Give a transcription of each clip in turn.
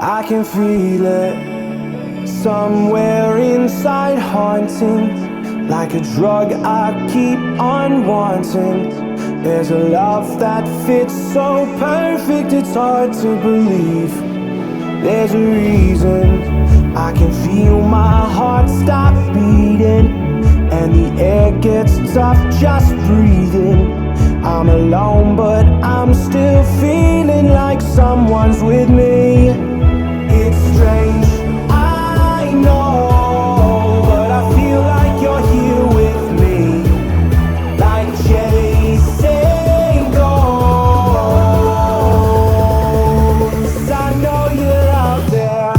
I can feel it somewhere inside, haunting like a drug I keep on wanting. There's a love that fits so perfect, it's hard to believe. There's a reason I can feel my heart stop beating, and the air gets tough just breathing. I'm alone, but I'm still feeling like someone's with me. It's strange, I know, but I feel like you're here with me, like chasing ghosts. I know you're out there.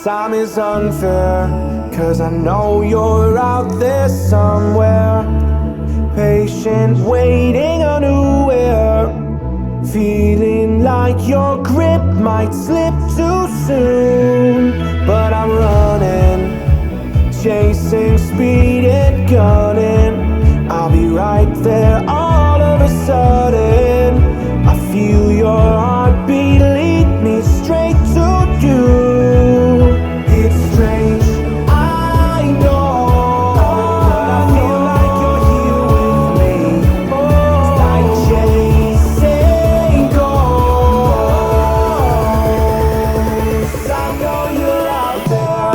Time is unfair, 'cause I know you're out there somewhere, patient, waiting unaware, feeling like your grip might slip too soon. But I'm running, chasing speed and gunning. I'll be right there all of a sudden. I feel your heartbeat lead me straight to you. It's strange, I know, but I feel like you're here with me, like chasing ghosts. I know you're out there.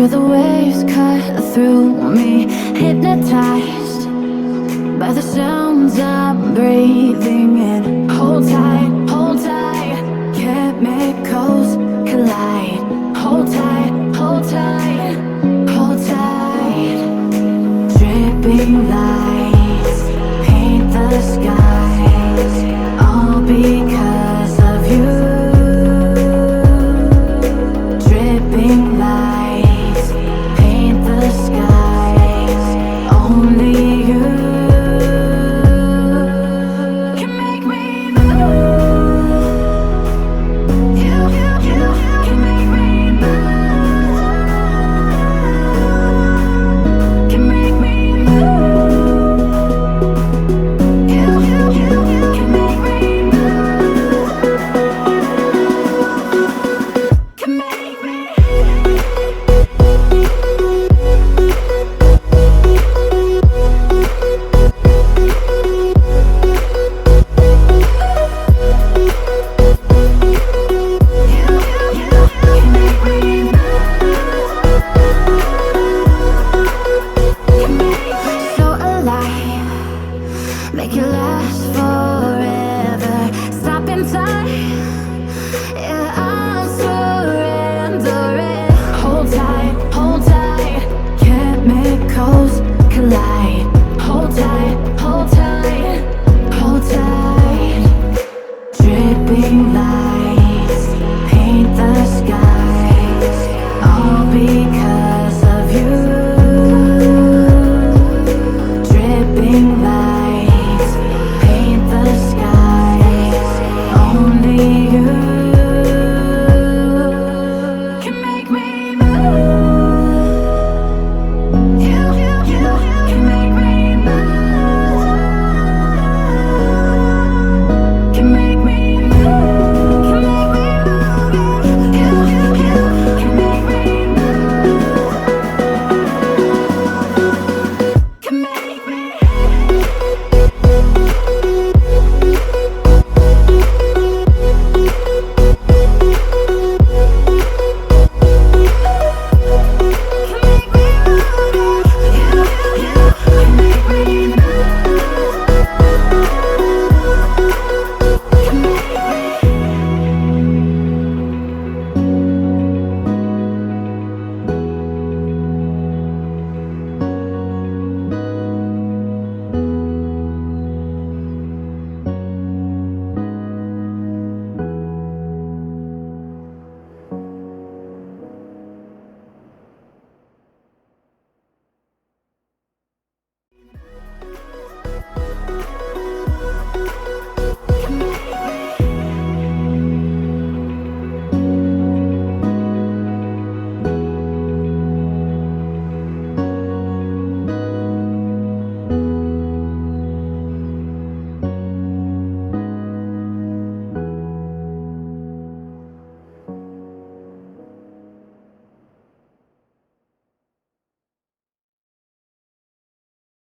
where the waves cut through me, hypnotized by the sounds I'm breathing in. Hold tight, chemicals collide. Hold tight, hold tight, hold tight. Dripping lights paint the sky.